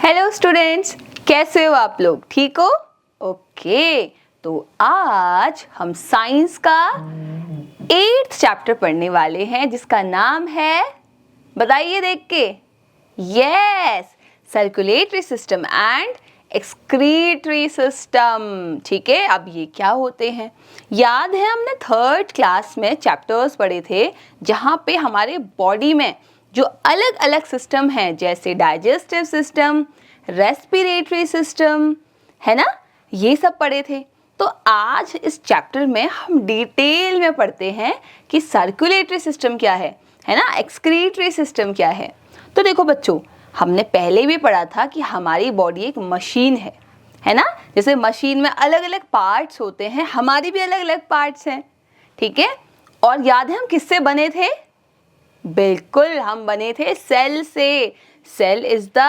Hello students, कैसे हो आप लोग? ठीक हो? ओके, तो आज हम साइंस का 8th चैप्टर पढ़ने वाले हैं जिसका नाम है, बताइए देख के, yes, circulatory system and excretory system. ठीक है, अब ये क्या होते हैं? याद है हमने 3rd क्लास में चैप्टर्स पढ़े थे जहाँ पे हमारे बॉडी में जो अलग अलग सिस्टम हैं, जैसे डाइजेस्टिव सिस्टम, रेस्पिरेटरी सिस्टम, है ना, ये सब पढ़े थे। तो आज इस चैप्टर में हम डिटेल में पढ़ते हैं कि सर्कुलेटरी सिस्टम क्या है ना, एक्सक्रीटरी सिस्टम क्या है। तो देखो बच्चों, हमने पहले भी पढ़ा था कि हमारी बॉडी एक मशीन है ना, जैसे मशीन में अलग अलग पार्ट्स होते हैं, हमारी भी अलग अलग पार्ट्स हैं। ठीक है, और याद है हम किससे बने थे? बिल्कुल, हम बने थे सेल से। Cell is the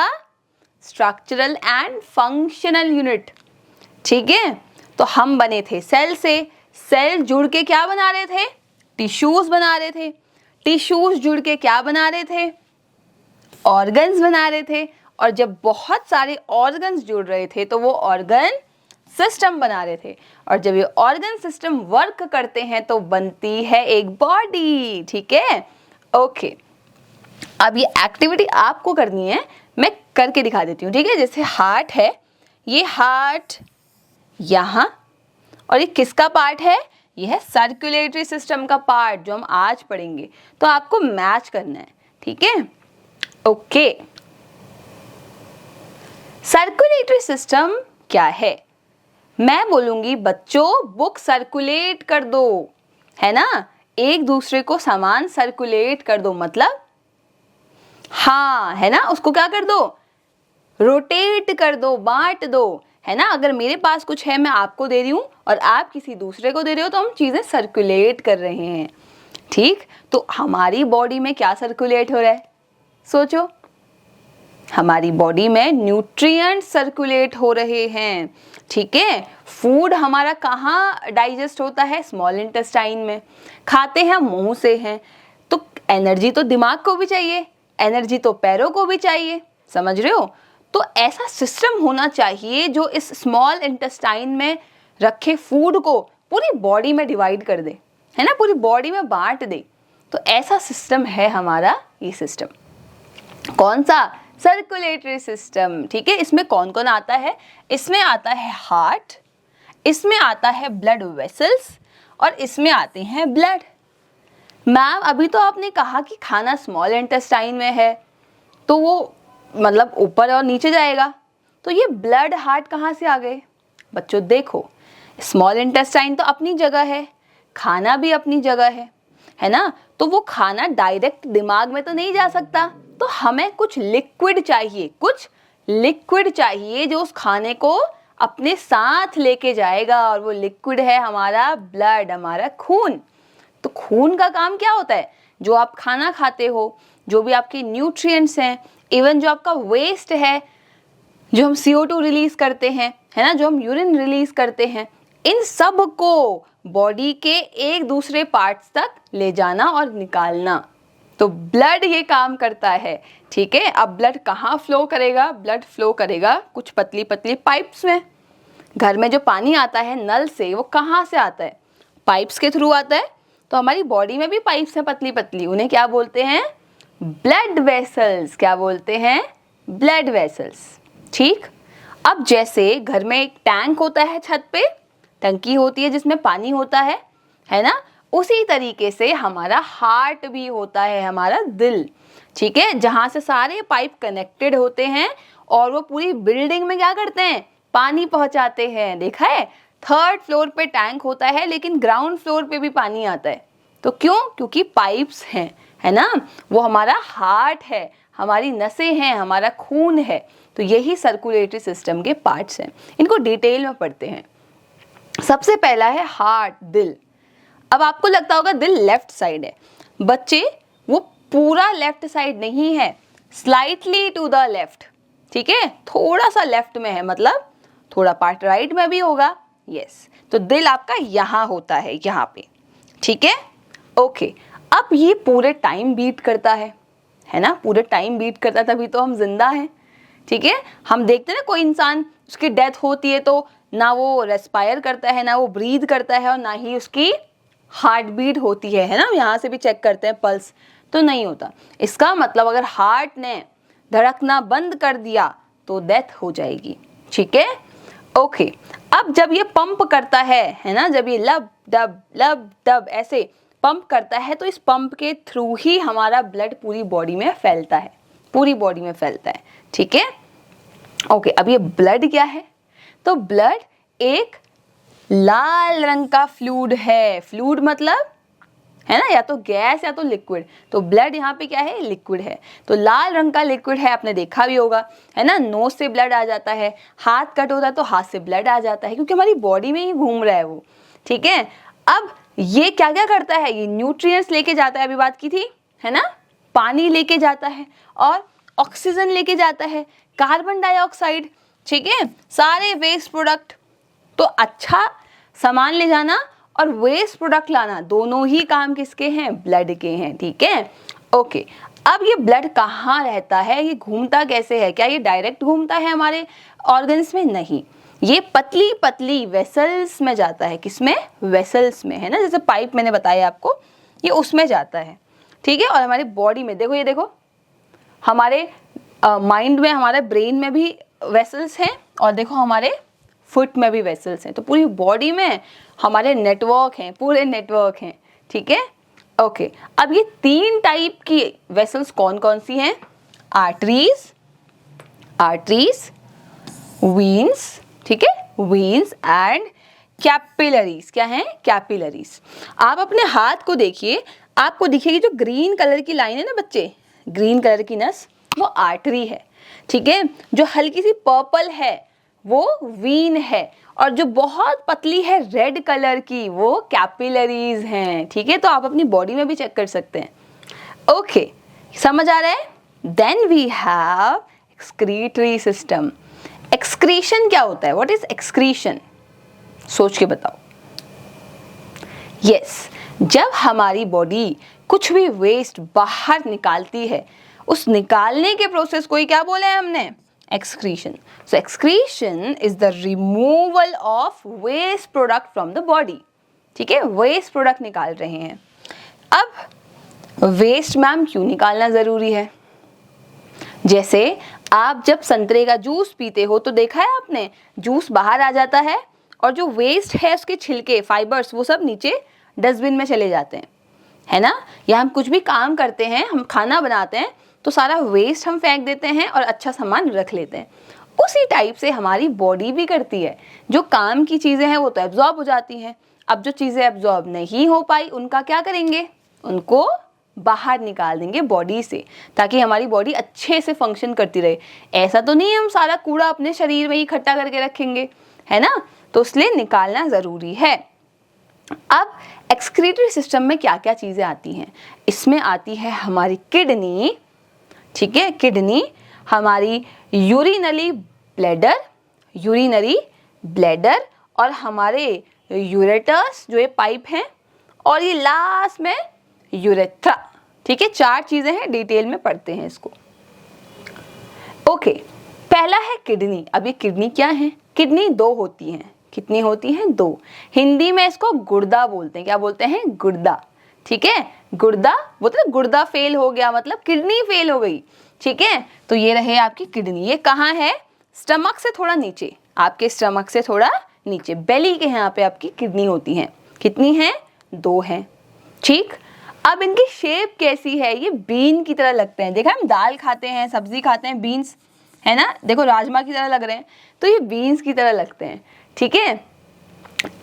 structural and functional unit. ठीक है, तो हम बने थे सेल से। सेल जुड़ के क्या बना रहे थे? टिश्यूज बना रहे थे। टिश्यूज जुड़ के क्या बना रहे थे? ऑर्गन्स बना रहे थे। और जब बहुत सारे ऑर्गन्स जुड़ रहे थे तो वो ऑर्गन सिस्टम बना रहे थे। और जब ये ऑर्गन सिस्टम वर्क करते हैं तो बनती है एक बॉडी। ठीक है, ओके, अब ये एक्टिविटी आपको करनी है, मैं करके दिखा देती हूँ। ठीक है, जैसे हार्ट है, ये हार्ट यहाँ, और ये किसका पार्ट है? ये है सर्कुलेटरी सिस्टम का पार्ट जो हम आज पढ़ेंगे। तो आपको मैच करना है। ठीक है, ओके, सर्कुलेटरी सिस्टम क्या है? मैं बोलूंगी बच्चों, बुक सर्कुलेट कर दो, है ना, एक दूसरे को सामान सर्कुलेट कर दो, मतलब हाँ, है ना, उसको क्या कर दो? रोटेट कर दो, बांट दो, है ना। अगर मेरे पास कुछ है, मैं आपको दे रही हूँ और आप किसी दूसरे को दे रहे हो, तो हम चीजें सर्कुलेट कर रहे हैं। ठीक, तो हमारी बॉडी में क्या सर्कुलेट हो रहा है? सोचो, हमारी बॉडी में न्यूट्रिएंट्स सर्कुलेट हो रहे हैं। ठीक है, फूड हमारा कहाँ डाइजेस्ट होता है? स्मॉल इंटेस्टाइन में। खाते हैं मुंह से हैं, तो एनर्जी तो दिमाग को भी चाहिए, एनर्जी तो पैरों को भी चाहिए, समझ रहे हो? तो ऐसा सिस्टम होना चाहिए जो इस स्मॉल इंटेस्टाइन में रखे फूड को पूरी बॉडी में डिवाइड कर दे, है ना, पूरी बॉडी में बांट दे। तो ऐसा सिस्टम है हमारा ये सिस्टम। कौन सा? Circulatory system. ठीक है, इसमें कौन कौन आता है? इसमें आता है हार्ट, इसमें आता है ब्लड वेसल्स, और इसमें आते हैं ब्लड। मैम, अभी तो आपने कहा कि खाना स्मॉल इंटेस्टाइन में है, तो वो मतलब ऊपर और नीचे जाएगा, तो ये ब्लड हार्ट कहाँ से आ गए? बच्चों देखो, स्मॉल इंटेस्टाइन तो अपनी जगह है, खाना भी अपनी जगह है ना, तो वो खाना डायरेक्ट दिमाग में तो नहीं जा सकता, तो हमें कुछ लिक्विड चाहिए, कुछ लिक्विड चाहिए जो उस खाने को अपने साथ लेके जाएगा, और वो लिक्विड है हमारा ब्लड, हमारा खून। तो खून का काम क्या होता है? जो आप खाना खाते हो, जो भी आपके न्यूट्रिएंट्स हैं, इवन जो आपका वेस्ट है, जो हम CO2 रिलीज करते हैं, है ना, जो हम यूरिन रिलीज करते हैं, इन सब को बॉडी के एक दूसरे पार्ट्स तक ले जाना और निकालना, तो ब्लड ये काम करता है। ठीक है, अब ब्लड कहाँ फ्लो करेगा? ब्लड फ्लो करेगा कुछ पतली पतली पाइप्स में। घर में जो पानी आता है नल से, वो कहाँ से आता है? पाइप्स के थ्रू आता है। तो हमारी बॉडी में भी पाइप्स हैं पतली पतली, उन्हें क्या बोलते हैं? Blood vessels. क्या बोलते हैं? Blood vessels. ठीक, अब जैसे घर में एक टैंक होता है, छत पे टंकी होती है जिसमें पानी होता है ना, उसी तरीके से हमारा हार्ट भी होता है, हमारा दिल। ठीक है, जहां से सारे पाइप कनेक्टेड होते हैं और वो पूरी बिल्डिंग में क्या करते हैं? पानी पहुंचाते हैं। देखा है, 3rd फ्लोर पे टैंक होता है लेकिन ग्राउंड फ्लोर पे भी पानी आता है। तो क्यों? क्योंकि पाइप्स हैं, है ना, वो हमारा हार्ट है, हमारी नसें हैं, हमारा खून है। तो यही सर्कुलेटरी सिस्टम के पार्ट्स हैं। इनको डिटेल में पढ़ते हैं। सबसे पहला है हार्ट, दिल। अब आपको लगता होगा दिल लेफ्ट साइड है। बच्चे, वो पूरा लेफ्ट साइड नहीं है, स्लाइटली टू द लेफ्ट। ठीक है, थोड़ा सा लेफ्ट में है, मतलब थोड़ा पार्ट राइट में भी होगा। यस, तो दिल आपका यहाँ होता है, यहाँ पे। ठीक है, ओके, अब ये पूरे टाइम बीट करता है ना, पूरे टाइम बीट करता, तभी तो हम जिंदा हैं। ठीक है, हम देखते हैं ना कोई इंसान उसकी डेथ होती है तो ना वो रेस्पायर करता है, ना वो ब्रीथ करता है और ना ही उसकी हार्ट बीट होती है ना, यहाँ से भी चेक करते हैं पल्स, तो नहीं होता। इसका मतलब अगर हार्ट ने धड़कना बंद कर दिया तो डेथ हो जाएगी, ठीक है। ओके, अब जब ये पंप करता है ना, जब ये लब डब ऐसे पंप करता है तो इस पंप के थ्रू ही हमारा ब्लड पूरी बॉडी में फैलता है, पूरी बॉडी में फैलता है, ठीक है। ओके, अब ये ब्लड क्या है? तो ब्लड एक लाल रंग का फ्लूइड है। फ्लूइड मतलब है ना, या तो गैस या तो लिक्विड। तो ब्लड यहाँ पे क्या है? लिक्विड है। तो लाल रंग का लिक्विड है, आपने देखा भी होगा, है ना। नोज से ब्लड आ जाता है, हाथ कट होता है तो हाथ से ब्लड आ जाता है, क्योंकि हमारी बॉडी में ही घूम रहा है वो, ठीक है। अब ये क्या क्या करता है? ये न्यूट्रिएंट्स लेके जाता है, अभी बात की थी, है ना। पानी लेके जाता है और ऑक्सीजन लेके जाता है, कार्बन डाइऑक्साइड, ठीक है, सारे वेस्ट प्रोडक्ट। तो अच्छा सामान ले जाना और वेस्ट प्रोडक्ट लाना, दोनों ही काम किसके हैं? ब्लड के हैं, ठीक है। ओके, अब ये ब्लड कहाँ रहता है? ये घूमता कैसे है? क्या ये डायरेक्ट घूमता है हमारे ऑर्गन्स में? नहीं, ये पतली पतली वेसल्स में जाता है। किसमें? वेसल्स में, है ना। जैसे पाइप मैंने बताया आपको, ये उसमें जाता है, ठीक है। और हमारी बॉडी में देखो, ये देखो, हमारे माइंड में, हमारे ब्रेन में भी वेसल्स हैं और देखो हमारे फुट में भी वेसल्स हैं। तो पूरी बॉडी में हमारे नेटवर्क हैं, पूरे नेटवर्क हैं, ठीक है। ओके, अब ये 3 टाइप की वेसल्स कौन कौन सी हैं? आर्टरीज, वीन्स, ठीक है, वीन्स एंड कैपिलरीज। क्या है? कैपिलरीज। आप अपने हाथ को देखिए, आपको दिखेगी जो ग्रीन कलर की लाइन है ना बच्चे, ग्रीन कलर की नस, वो आर्टरी है, ठीक है। जो हल्की सी पर्पल है वो वीन है, और जो बहुत पतली है रेड कलर की वो कैपिलरीज हैं, ठीक है। तो आप अपनी बॉडी में भी चेक कर सकते हैं। ओके, समझ आ रहा है? Then we have excretory system. Excretion क्या होता है? What is excretion? सोच के बताओ। यस, जब हमारी बॉडी कुछ भी वेस्ट बाहर निकालती है, उस निकालने के प्रोसेस को ही क्या बोला है हमने? Excretion. So excretion is the removal of waste product from the body, ठीक है। वेस्ट प्रोडक्ट निकाल रहे हैं। अब वेस्ट मैम क्यों निकालना जरूरी है? जैसे आप जब संतरे का जूस पीते हो तो देखा है आपने, जूस बाहर आ जाता है और जो वेस्ट है उसके छिलके, फाइबर्स, वो सब नीचे डस्टबिन में चले जाते हैं, है ना। या हम कुछ भी काम करते हैं, हम खाना बनाते हैं तो सारा वेस्ट हम फेंक देते हैं और अच्छा सामान रख लेते हैं। उसी टाइप से हमारी बॉडी भी करती है। जो काम की चीज़ें हैं वो तो एब्जॉर्ब हो जाती हैं। अब जो चीज़ें एब्जॉर्ब नहीं हो पाई उनका क्या करेंगे? उनको बाहर निकाल देंगे बॉडी से, ताकि हमारी बॉडी अच्छे से फंक्शन करती रहे। ऐसा तो नहीं है हम सारा कूड़ा अपने शरीर में ही इकट्ठा करके रखेंगे, है ना। तो इसलिए निकालना ज़रूरी है। अब एक्सक्रीटरी सिस्टम में क्या क्या चीज़ें आती हैं? इसमें आती है हमारी किडनी, ठीक है, किडनी, हमारी यूरिनरी ब्लैडर और हमारे यूरेटर्स जो ये पाइप हैं, और ये लास्ट में यूरेथ्रा, ठीक है। 4 चीज़ें हैं, डिटेल में पढ़ते हैं इसको। ओके, पहला है किडनी। अब ये किडनी क्या है? किडनी 2 होती हैं। कितनी होती हैं? 2। हिंदी में इसको गुर्दा बोलते हैं। क्या बोलते हैं? गुर्दा, ठीक है। गुर्दा मतलब गुर्दा फेल हो गया, मतलब किडनी फेल हो गई, ठीक है। तो ये रहे आपकी किडनी। ये कहाँ है? स्टमक से थोड़ा नीचे, आपके स्टमक से थोड़ा नीचे, बेली के यहाँ पे आपकी किडनी होती हैं। कितनी हैं? 2 हैं, ठीक। अब इनकी शेप कैसी है? ये बीन की तरह लगते हैं। देखा, हम दाल खाते हैं, सब्जी खाते हैं, बीन्स, है ना। देखो राजमा की तरह लग रहे हैं, तो ये बीन्स की तरह लगते हैं, ठीक है।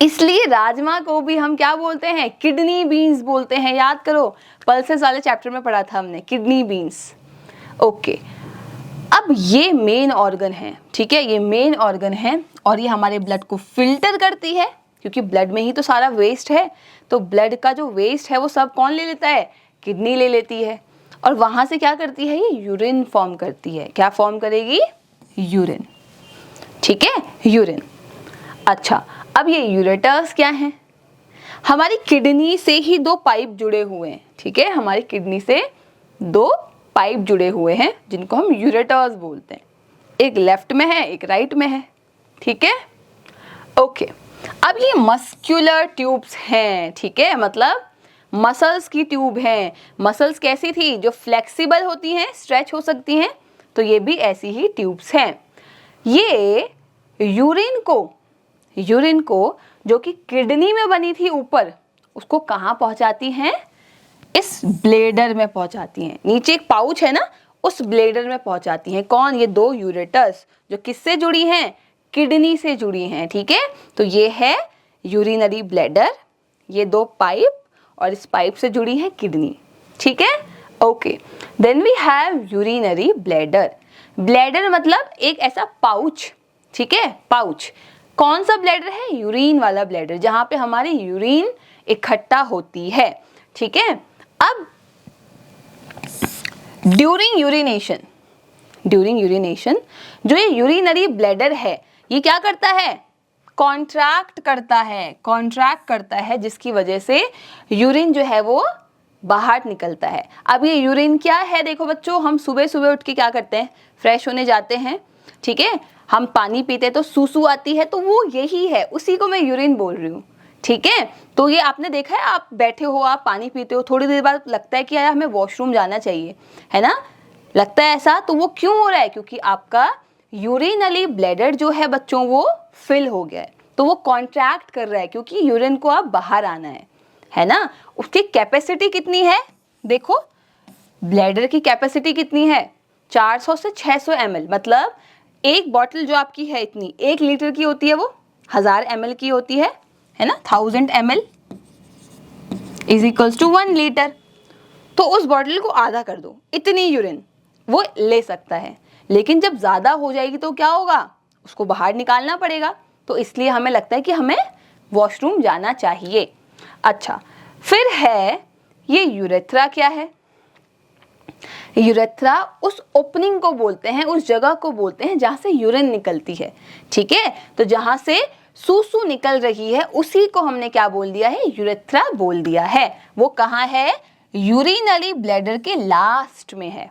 इसलिए राजमा को भी हम क्या बोलते हैं? किडनी बीन्स बोलते हैं। याद करो, पल्सेस वाले चैप्टर में पढ़ा था हमने, किडनी बीन्स। ओके, अब ये मेन ऑर्गन है, ठीक है। ये मेन ऑर्गन है और ये हमारे ब्लड को फिल्टर करती है, क्योंकि ब्लड में ही तो सारा वेस्ट है। तो ब्लड का जो वेस्ट है वो सब कौन ले लेता है? किडनी ले लेती है। और वहाँ से क्या करती है? ये यूरिन फॉर्म करती है। क्या फॉर्म करेगी? यूरिन, ठीक है, यूरिन। अच्छा, अब ये यूरेटर्स क्या हैं? हमारी किडनी से ही 2 पाइप जुड़े हुए हैं, ठीक है। हमारी किडनी से 2 पाइप जुड़े हुए हैं जिनको हम यूरेटर्स बोलते हैं। एक लेफ्ट में है, एक राइट में है, ठीक है। ओके, अब ये मस्क्यूलर ट्यूब्स हैं, ठीक है, मतलब मसल्स की ट्यूब हैं। मसल्स कैसी थी? जो फ्लेक्सिबल होती हैं, स्ट्रेच हो सकती हैं, तो ये भी ऐसी ही ट्यूब्स हैं। ये यूरिन को जो कि किडनी में बनी थी ऊपर, उसको कहाँ पहुंचाती हैं? इस ब्लेडर में पहुंचाती हैं। नीचे एक पाउच है ना, उस ब्लेडर में पहुंचाती हैं। कौन? ये दो यूरेटर्स जो किससे जुड़ी हैं? किडनी से जुड़ी हैं, ठीक है। तो ये है यूरिनरी ब्लैडर, ये दो पाइप, और इस पाइप से जुड़ी है किडनी, ठीक है। Okay, then we have urinary bladder. Bladder मतलब एक ऐसा पाउच, ठीक है, पाउच। कौन सा ब्लैडर है? यूरिन वाला ब्लैडर, जहां पे हमारी यूरिन इकट्ठा होती है, ठीक है। अब ड्यूरिंग यूरिनेशन जो ये यूरिनरी ब्लैडर है, ये क्या करता है? कॉन्ट्रैक्ट करता है, जिसकी वजह से यूरिन जो है वो बाहर निकलता है। अब ये यूरिन क्या है? देखो बच्चों, हम सुबह सुबह उठ के क्या करते हैं? फ्रेश होने जाते हैं, ठीक है। हम पानी पीते तो सूसू आती है, तो वो यही है, उसी को मैं यूरिन बोल रही हूँ, ठीक है। तो ये आपने देखा है, आप बैठे हो, आप पानी पीते हो, थोड़ी देर बाद लगता है कि यार हमें वॉशरूम जाना चाहिए, है ना, लगता है ऐसा। तो वो क्यों हो रहा है? क्योंकि आपका यूरिनरी ब्लैडर जो है बच्चों, वो फिल हो गया है, तो वो कॉन्ट्रैक्ट कर रहा है, क्योंकि यूरिन को अब बाहर आना है ना। उसकी कैपेसिटी कितनी है? देखो, ब्लैडर की कैपेसिटी कितनी है? 400 से 600 ml, मतलब एक बॉटल जो आपकी है इतनी 1 लीटर की होती है, वो 1000 ml की होती है ना। 1000 ml is equals to 1 litre. तो उस बॉटल को आधा कर दो, इतनी यूरिन वो ले सकता है। लेकिन जब ज़्यादा हो जाएगी तो क्या होगा? उसको बाहर निकालना पड़ेगा। तो इसलिए हमें लगता है कि हमें वॉशरूम जाना चाहिए। अच्छा, फिर है ये यूरेथ्रा। क्या है यूरेथ्रा? उस ओपनिंग को बोलते हैं, उस जगह को बोलते हैं जहाँ से यूरिन निकलती है, ठीक है। तो जहाँ से सूसू निकल रही है, उसी को हमने क्या बोल दिया है? यूरेथ्रा बोल दिया है। वो कहाँ है? यूरिनरी ब्लैडर के लास्ट में है,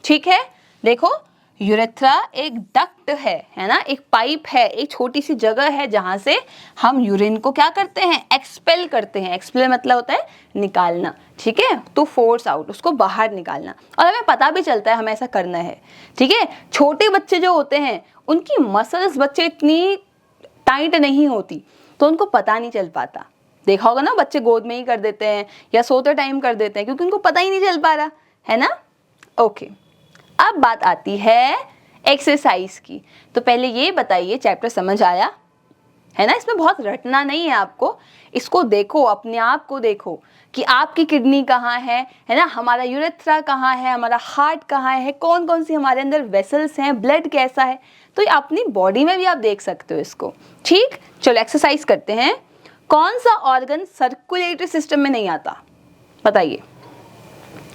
ठीक है। देखो, यूरेथ्रा एक डक्ट है ना, एक पाइप है, एक छोटी सी जगह है जहां से हम यूरिन को क्या करते हैं? एक्सपेल करते हैं। एक्सपेल मतलब होता है निकालना, ठीक है, टू फोर्स आउट, उसको बाहर निकालना। और हमें पता भी चलता है हमें ऐसा करना है, ठीक है। छोटे बच्चे जो होते हैं, उनकी मसल्स बच्चे इतनी टाइट नहीं होती, तो उनको पता नहीं चल पाता। देखा होगा ना, बच्चे गोद में ही कर देते हैं या सोते टाइम कर देते हैं, क्योंकि उनको पता ही नहीं चल पा रहा है ना। ओके, अब बात आती है एक्सरसाइज की। तो पहले ये बताइए, चैप्टर समझ आया है ना? इसमें बहुत रटना नहीं है आपको, इसको देखो, अपने आप को देखो कि आपकी किडनी कहाँ है ना, हमारा यूरेथ्रा कहाँ है, हमारा हार्ट कहाँ है, कौन कौन सी हमारे अंदर वेसल्स हैं, ब्लड कैसा है। तो ये अपनी बॉडी में भी आप देख सकते हो इसको, ठीक। चलो एक्सरसाइज करते हैं। कौन सा ऑर्गन सर्कुलेटरी सिस्टम में नहीं आता? बताइए।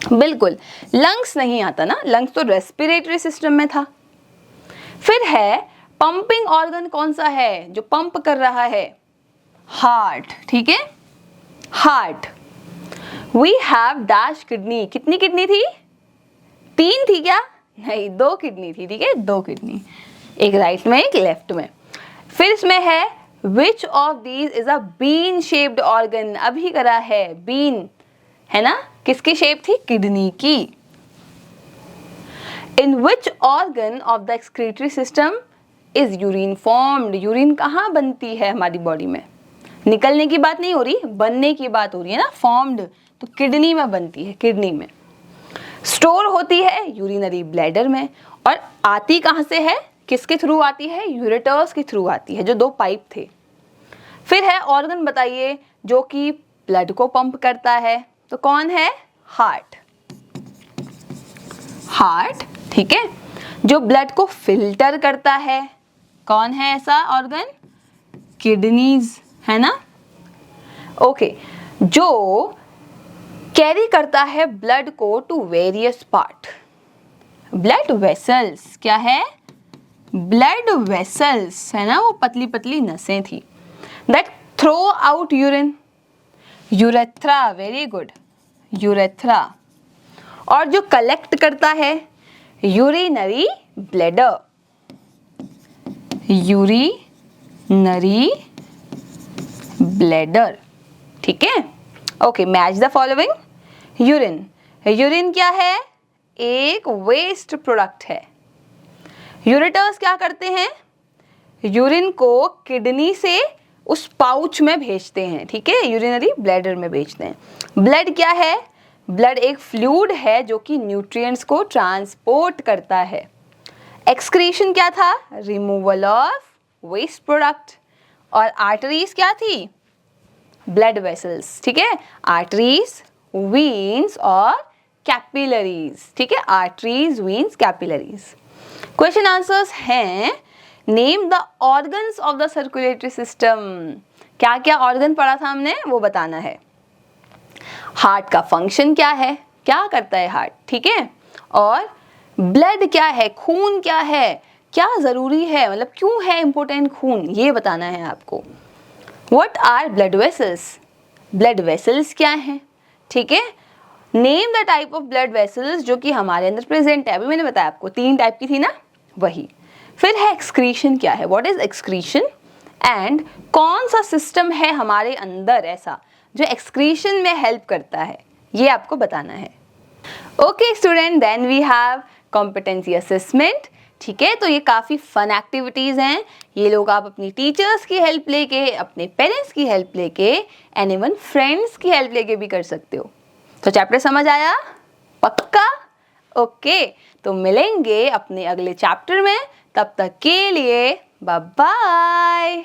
बिल्कुल, लंग्स नहीं आता ना, लंग्स तो रेस्पिरेटरी सिस्टम में था। फिर है पंपिंग ऑर्गन, कौन सा है जो पंप कर रहा है? हार्ट, ठीक है, heart. We have dash kidney. कितनी किडनी थी? 3 थी क्या? नहीं, 2 किडनी थी, ठीक है, 2 किडनी, एक राइट में एक लेफ्ट में। फिर इसमें है which of these is a bean shaped organ. अभी करा है, बीन है ना, किसकी शेप थी? किडनी की। In which organ of the excretory system is urine formed. Urine कहाँ बनती है हमारी बॉडी में? निकलने की बात नहीं हो रही, बनने की बात हो रही है ना। फॉर्म्ड तो किडनी में बनती है, किडनी में। स्टोर होती है यूरिनरी ब्लैडर में, और आती कहाँ से है? किसके थ्रू आती है? यूरेटर्स के थ्रू आती है, जो 2 पाइप थे। फिर है ऑर्गन बताइए जो कि ब्लड को पंप करता है, तो कौन है? हार्ट, हार्ट, ठीक है। जो ब्लड को फिल्टर करता है, कौन है ऐसा ऑर्गन? किडनीज, है ना। ओके, जो कैरी करता है ब्लड को to various part, blood vessels. क्या है? ब्लड वेसल्स, है ना, वो पतली पतली नसें थी। That throw out urine, urethra, very good, urethra. और जो कलेक्ट करता है? Urinary bladder, urinary bladder. ठीक है, okay, match the following. Urine, urine क्या है? एक वेस्ट प्रोडक्ट है। यूरेटर्स क्या करते हैं? यूरिन को किडनी से उस पाउच में भेजते हैं। ठीक है, यूरिनरी ब्लैडर में भेजते हैं। ब्लड क्या है? ब्लड एक फ्लूइड है जो कि न्यूट्रिएंट्स को ट्रांसपोर्ट करता है। एक्सक्रीशन क्या था? Removal of waste product. और आर्टरीज क्या थी? Blood vessels. ठीक है, आर्टरीज, वीन्स और कैपिलरीज। ठीक है, arteries, veins, capillaries. Question answers हैं, name the organs of the circulatory system. क्या क्या ऑर्गन पढ़ा था हमने, वो बताना है। हार्ट का फंक्शन क्या है? क्या करता है हार्ट? ठीक है, और ब्लड क्या है? खून क्या है? क्या जरूरी है, मतलब क्यों है इंपॉर्टेंट खून, ये बताना है आपको। What are blood vessels? Blood vessels क्या हैं? ठीक है, name the type of blood vessels जो कि हमारे अंदर प्रेजेंट है। अभी मैंने बताया आपको 3 टाइप की थी ना, वही। फिर है एक्सक्रीशन क्या है? What is excretion? एंड कौन सा सिस्टम है हमारे अंदर ऐसा जो एक्सक्रीशन में हेल्प करता है, ये आपको बताना है। Okay student, then we have competency assessment. ठीक है, तो ये काफ़ी फन एक्टिविटीज़ हैं। ये लोग आप अपनी टीचर्स की हेल्प लेके, अपने पेरेंट्स की हेल्प लेके, एंड इवन फ्रेंड्स की हेल्प लेके भी कर सकते हो। तो चैप्टर समझ आया? पक्का? ओके, तो मिलेंगे अपने अगले चैप्टर में। तब तक के लिए बाय बाय।